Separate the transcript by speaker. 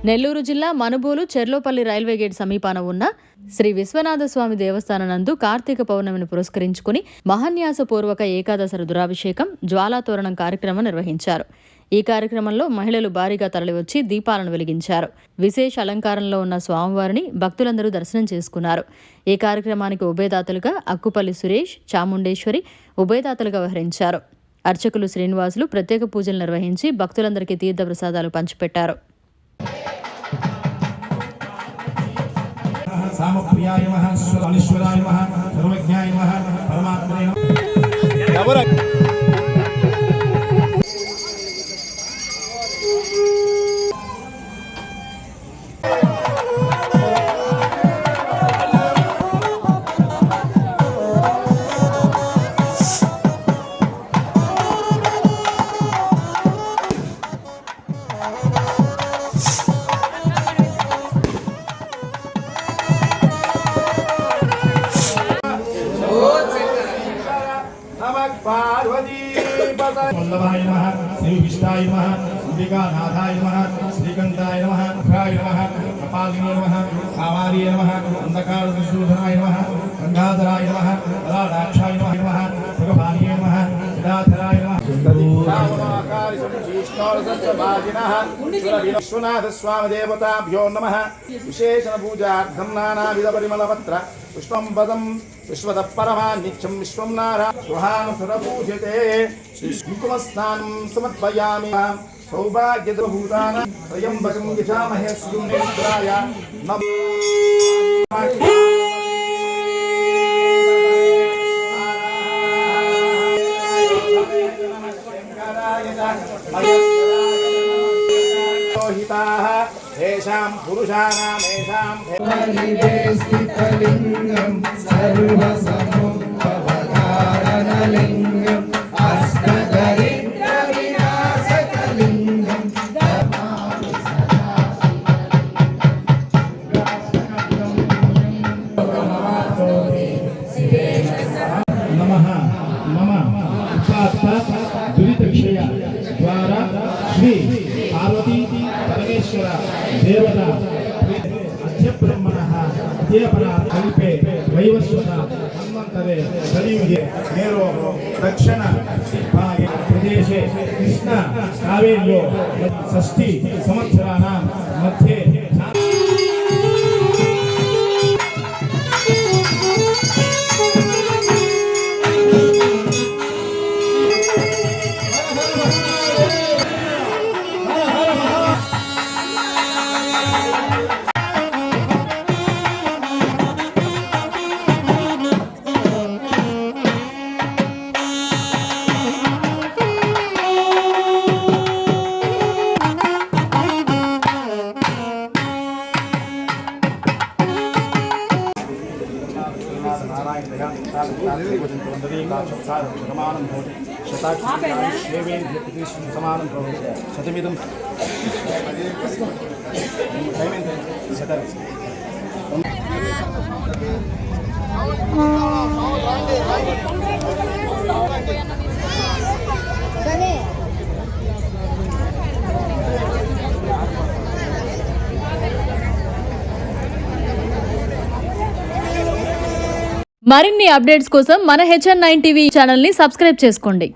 Speaker 1: నెల్లూరు జిల్లా Manubolu Cherlopalli railway gate సమీపాన ఉన్న శ్రీ విశ్వనాథస్వామి దేవస్థానం నందు కార్తీక పౌర్ణమిని పురస్కరించుకుని మహాన్యాసపూర్వక ఏకాదశ రుద్రాభిషేకం జ్వాలాతోరణం కార్యక్రమం నిర్వహించారు. ఈ కార్యక్రమంలో మహిళలు భారీగా తరలివచ్చి దీపాలను వెలిగించారు. విశేష అలంకారంలో ఉన్న స్వామివారిని భక్తులందరూ దర్శనం చేసుకున్నారు. ఈ కార్యక్రమానికి ఉభయదాతలుగా అక్కుపల్లి సురేష్, చాముండేశ్వరి ఉభయదాతలుగా వ్యవహరించారు. అర్చకులు శ్రీనివాసులు ప్రత్యేక పూజలు నిర్వహించి భక్తులందరికీ తీర్థ ప్రసాదాలు పంచిపెట్టారు.
Speaker 2: సామప్రియాయ నమః, సర్వేశ్వరాయ నమః, సర్వజ్ఞాయ నమః, పరమాత్మనే నమః. वल्लभाय नमः, श्रीविष्टाय नमः, अंबिकानाथाय नमः, श्रीकंठाय नमः, अघ्राय नमः, कपालिने नमः, कामार्ये नमः, अंधकार विशूधनाय नमः, गंगाधराय नमः, ललाटाक्षाय नमः, भगवानिये नमः, विदाधराय नमः. विश्वनाथ स्वामी देवताभ्यो नमः. विशेषण पूजार्थं नानाविध परिमलपत्र पुष्पं पदं विश्वतः परमा नित्यं विश्वं नारा सुहानुसुरपूज्यते. श्रीकुङ्कुमस्नानं समर्पयामि. सौभाग्यदभूतानां त्र्यम्बकं यजामहे सुगन्धिराय नमः. येषां पुरुषाणामेषां
Speaker 3: लिङ्गं सर्वसमुद्भवकारणलिङ्गम् अष्टदरिद्रविनाशकलिङ्गं
Speaker 2: नमः. मम उपात्त दुरितक्षय द्वारा श्री पार्वती परमेश्वर देवता अध्यब्रह्मणः अध्यपरा कल्पे वैवस्वत हनुमन्तरे कलियुगे मेरो दक्षिण भागे प्रदेशे कृष्ण कावेर्यो षष्ठी संवत्सराणां मध्ये समानं भवति. शताक्षी समानं भवति. शतमिदं
Speaker 1: మరిన్ని అప్డేట్స్ కోసం మన HN9 టీవీ ఛానల్ ని సబ్స్క్రైబ్ చేసుకోండి.